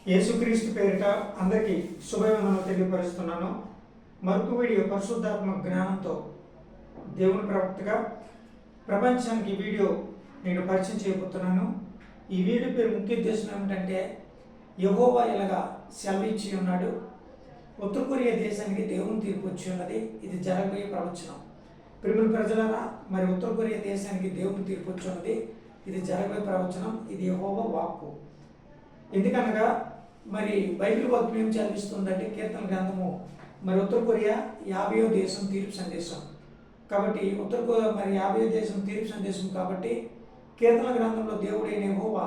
యేసుక్రీస్తు పేరిట అందరికీ శుభవందనలు తెలియపరుస్తున్నాను. మరొక వీడియో పరిశుద్ధాత్మ జ్ఞానంతో దేవుని ప్రవక్తగా ప్రపంచానికి వీడియో నేను పరిచయం చేయబోతున్నాను. ఈ వీడియో పేరు ముఖ్య ఉద్దేశం ఏమిటంటే, యెహోవా ఇలాగా సెలవిచ్చి ఉన్నాడు, ఉత్తర కొరియా దేశానికి దేవుని తీర్పు వచ్చి ఉన్నది, ఇది జరగబోయే ప్రవచనం. ప్రియమైన ప్రజలారా, మరి ఉత్తర కొరియా దేశానికి దేవుని తీర్పు వచ్చి ఉన్నది, ఇది జరగబోయే ప్రవచనం. ఇది యెహోవా వాక్కు. ఎందుకనగా మరి బైబిల్ వాక్యం ఏం చదివిస్తుందంటే, కీర్తన గ్రంథము మరి ఉత్తర కొరియా 50వ దేశం తీర్పు సందేశం కాబట్టి, మరి 50వ దేశం తీర్పు సందేశం కాబట్టి, కీర్తన గ్రంథంలో దేవుడైన యెహోవా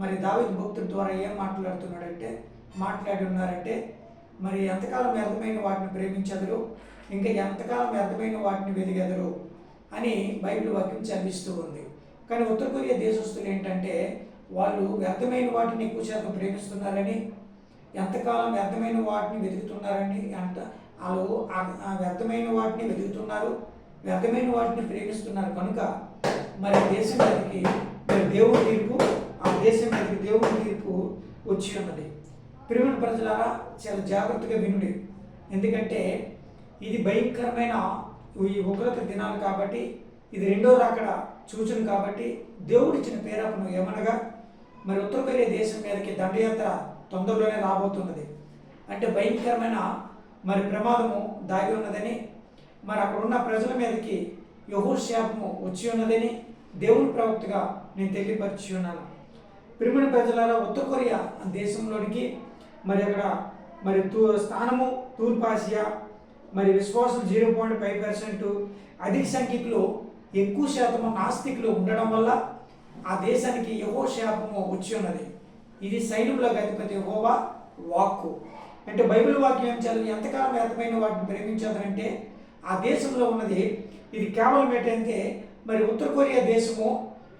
మరి దావీదు భక్తుడి ద్వారా ఏం మాట్లాడి ఉన్నారంటే, మరి ఎంతకాలం వ్యర్థమైన వాటిని ప్రేమించెదరు, ఇంకా ఎంతకాలం వ్యర్థమైన వాటిని వెదిగెదరు అని బైబిల్ వాక్యం చదివిస్తూ ఉంది. కానీ ఉత్తర కొరియా దేశస్తులు ఏంటంటే, వాళ్ళు వ్యర్థమైన వాటిని ఎక్కువ శాతం ప్రేమిస్తున్నారని, ఎంతకాలం వ్యర్థమైన వాటిని వెతుకుతున్నారని, వాళ్ళు వ్యర్థమైన వాటిని వెతుకుతున్నారు, వ్యర్థమైన వాటిని ప్రేమిస్తున్నారు కనుక మరి దేశం మీదకి దేవుని తీర్పు, ఆ దేశం మీదకి దేవుని తీర్పు వచ్చి ఉన్నది. ప్రియమైన ప్రజలారా, చాలా జాగ్రత్తగా వినుడి. ఎందుకంటే ఇది భయంకరమైన ఈ ఉగ్రత దినాలు కాబట్టి, ఇది రెండో రాకడ సూచన కాబట్టి, దేవుడిచ్చిన పేరాపను ఏమనగా మరి ఉత్తర కొరియా దేశం మీదకి దండయాత్ర తొందరలోనే రాబోతున్నది. అంటే భయంకరమైన మరి ప్రమాదము దాగి ఉన్నదని, మరి అక్కడ ఉన్న ప్రజల మీదకి యెహోషాపము వచ్చి ఉన్నదని దేవుని ప్రవక్తగా నేను తెలియపరిచి ఉన్నాను. ప్రియమైన ప్రజలారా, ఉత్తర కొరియా దేశంలోనికి మరి అక్కడ మరి స్థానము తూర్పు ఆసియా, మరి విశ్వాసం 0.5%, అధిక సంఖ్యకులు ఎక్కువ శాతము నాస్తికులు ఉండడం వల్ల ఆ దేశానికి యెహోషాపము వచ్చి ఉన్నది. ఇది సైన్యములకు అధిపతి యెహోవా వాక్కు. అంటే బైబిల్ వాక్యం ఏం చదివి ఎంతకాలం వ్యర్థమైన వాటిని ప్రేమించాలంటే, ఆ దేశంలో ఉన్నది ఇది కేవలం ఏంటంటే మరి ఉత్తర కొరియా దేశము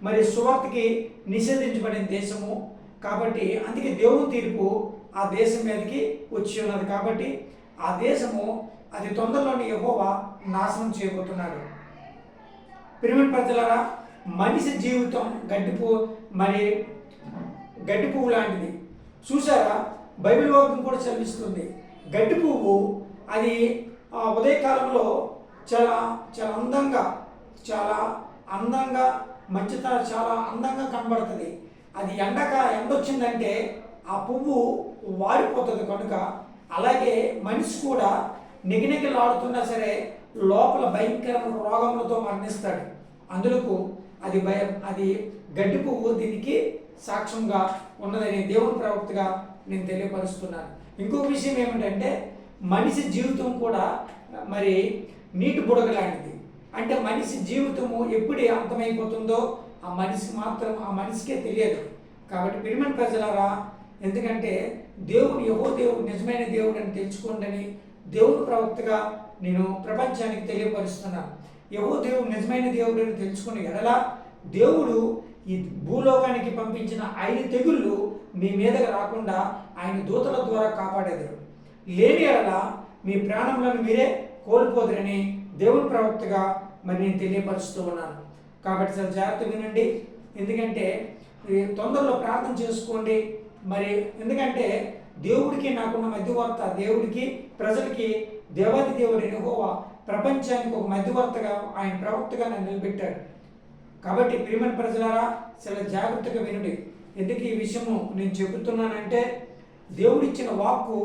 మరి సువార్తకి నిషేధించబడిన దేశము కాబట్టి, అందుకే దేవుని తీర్పు ఆ దేశం మీదకి వచ్చి ఉన్నది. కాబట్టి ఆ దేశము అది తొందరలోనే యెహోవా నాశనం చేయబోతున్నాడు. ప్రియమైన ప్రజలారా, మనిషి జీవితం గడ్డి పువ్వు లాంటిది. చూసారా, బైబిల్ వాక్యం కూడా చదివిస్తుంది. గడ్డి పువ్వు అది ఉదయకాలంలో చాలా అందంగా చాలా అందంగా కనబడుతుంది. అది ఎండ వచ్చిందంటే ఆ పువ్వు వాడిపోతుంది కనుక, అలాగే మనిషి కూడా నిగనిగలాడుతున్నా సరే లోపల భయంకరమైన రోగములతో మరణిస్తాడు. అందులకు అది గడ్డి పువ్వు దీనికి సాక్ష్యంగా ఉన్నదని దేవుని ప్రవక్తగా నేను తెలియపరుస్తున్నాను. ఇంకొక విషయం ఏమిటంటే, మనిషి జీవితం కూడా మరి నీటి బుడగ లాంటిది. అంటే మనిషి జీవితము ఎప్పుడు అంతమైపోతుందో ఆ మనిషికే తెలియదు. కాబట్టి ప్రియమైన ప్రజలారా, ఎందుకంటే దేవుడు నిజమైన దేవుడు అని తెలుసుకోండి అని దేవుని ప్రవక్తగా నేను ప్రపంచానికి తెలియపరుస్తున్నాను. దేవుడు నిజమైన దేవుడు అని తెలుసుకుని ఎడలా దేవుడు ఈ భూలోకానికి పంపించిన 5 తెగుళ్ళు మీ మీదకి రాకుండా ఆయన దూతల ద్వారా కాపాడేదారు. లేని ఎడల మీ ప్రాణములను మీరే కోల్పోదురని దేవుని ప్రవక్తగా మరి నేను తెలియపరుస్తూ ఉన్నాను. కాబట్టి చాలా జాగ్రత్త వినండి. ఎందుకంటే తొందరలో ప్రార్థన చేసుకోండి. మరి ఎందుకంటే దేవుడికి నాకున్న మధ్యవర్త, దేవుడికి ప్రజలకి దేవాది దేవుడు యెహోవా ప్రపంచానికి ఒక మధ్యవర్తగా ఆయన ప్రవక్తగా నన్ను నిలబెట్టాడు. కాబట్టి ప్రియమైన ప్రజలారా, చాలా జాగ్రత్తగా వినండి. ఎందుకు ఈ విషయము నేను చెబుతున్నానంటే, దేవుడిచ్చిన వాక్కు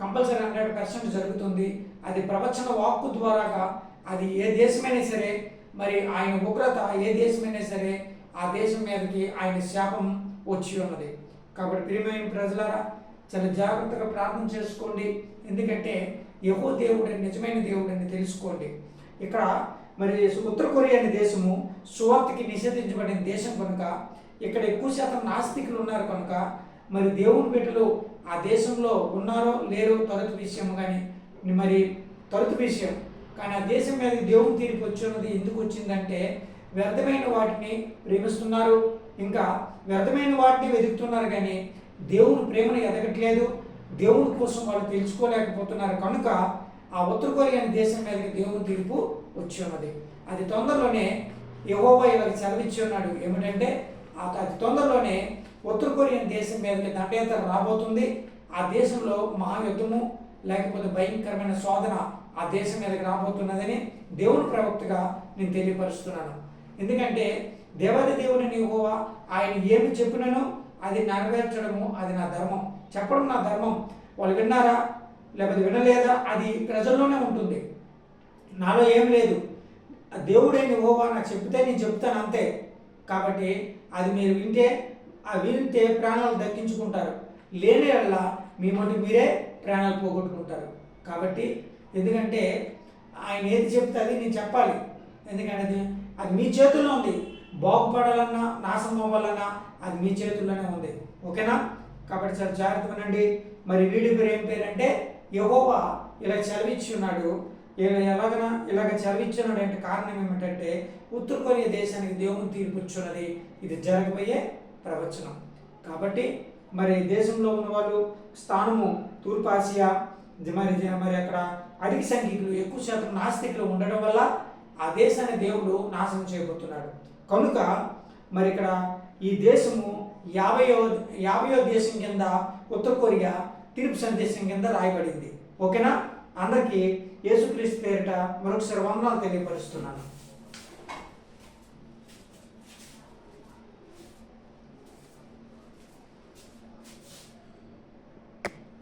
కంపల్సరీ 100% జరుగుతుంది. అది ప్రవచన వాక్కు ద్వారాగా అది ఏ దేశమైనా సరే, మరి ఆయన ఉగ్రత ఏ దేశమైనా సరే ఆ దేశం మీదకి ఆయన శాపం వచ్చి ఉన్నది. కాబట్టి ప్రియమైన ప్రజలారా, చాలా జాగ్రత్తగా ప్రార్థన చేసుకోండి. ఎందుకంటే యెహోవా దేవుడు నిజమైన దేవుడు అని తెలుసుకోండి. ఇక్కడ మరి ఉత్తర కొరియా అనే దేశము సువార్తకి నిషేధించబడిన దేశం కనుక, ఇక్కడ ఎక్కువ శాతం నాస్తికులు ఉన్నారు కనుక, మరి దేవుని బిడ్డలు ఆ దేశంలో ఉన్నారో లేరో తొలత విషయం కానీ ఆ దేశం మీద దేవుని తీర్పు వచ్చినది ఎందుకు వచ్చిందంటే, వ్యర్థమైన వాటిని ప్రేమిస్తున్నారు, ఇంకా వ్యర్థమైన వాటిని వెతుకుతున్నారు, కానీ దేవుని ప్రేమను ఎదగట్లేదు, దేవుని కోసం వాళ్ళు తెలుసుకోలేకపోతున్నారు కనుక ఆ ఉత్తర కొరియా దేశం మీదకి దేవుని తీర్పు వచ్చి ఉన్నది. అది తొందరలోనే యెహోవా ఇలా సెలవిచ్చి ఉన్నాడు. ఏమిటంటే అది తొందరలోనే ఉత్తర కొరియన్ దేశం మీదకి దండయాత్ర రాబోతుంది. ఆ దేశంలో మహాయుద్ధము లేకపోతే భయంకరమైన శోధన ఆ దేశం మీదకి రాబోతున్నదని దేవుని ప్రవక్తగా నేను తెలియపరుస్తున్నాను. ఎందుకంటే దేవాది దేవుని యెహోవా ఆయన ఏమి చెప్పినను అది నెరవేర్చడము అది నా ధర్మం, చెప్పడం నా ధర్మం. వాళ్ళు విన్నారా లేకపోతే వినలేదా అది ప్రజల్లోనే ఉంటుంది, నాలో ఏం లేదు. దేవుడైన యెహోవా నాకు చెప్తే నేను చెప్తాను అంతే. కాబట్టి అది మీరు వింటే ప్రాణాలు దక్కించుకుంటారు, లేని వల్ల మీ మటు మీరే ప్రాణాలు పోగొట్టుకుంటారు. కాబట్టి ఎందుకంటే ఆయన ఏది చెప్తే అది నేను చెప్పాలి. ఎందుకంటే అది మీ చేతుల్లో ఉంది. బాగుపడాలన్నా నాశనం అవ్వాలన్నా అది మీ చేతుల్లోనే ఉంది. ఓకేనా? కాబట్టి చాలా జాగ్రత్త వినండి. మరి వీడి పేరు ఏం పేరంటే యెహోవా ఇలా చదివించి ఉన్నాడు. ఇలాగ చదివించున్నాడు అంటే కారణం ఏమిటంటే ఉత్తర కొరియా దేశానికి దేవుని తీర్పు ఇచ్చున్నది. ఇది జరగబోయే ప్రవచనం. కాబట్టి మరి దేశంలో ఉన్న వాళ్ళు స్థానము తూర్పు ఆసియా, మరి అక్కడ అధిక సంఖ్యకులు ఎక్కువ శాతం నాస్తికులు ఉండడం వల్ల ఆ దేశాన్ని దేవుడు నాశనం చేయబోతున్నాడు. కనుక మరి ఇక్కడ ఈ దేశము 50వ దేశం కింద ఉత్తర కొరియా తీర్పు సందేశం కింద రాయబడింది. ఓకేనా? అందరికీ యేసుక్రీస్తు పేరిట మరొకసారి వందనాలు తెలియపరుస్తున్నాను.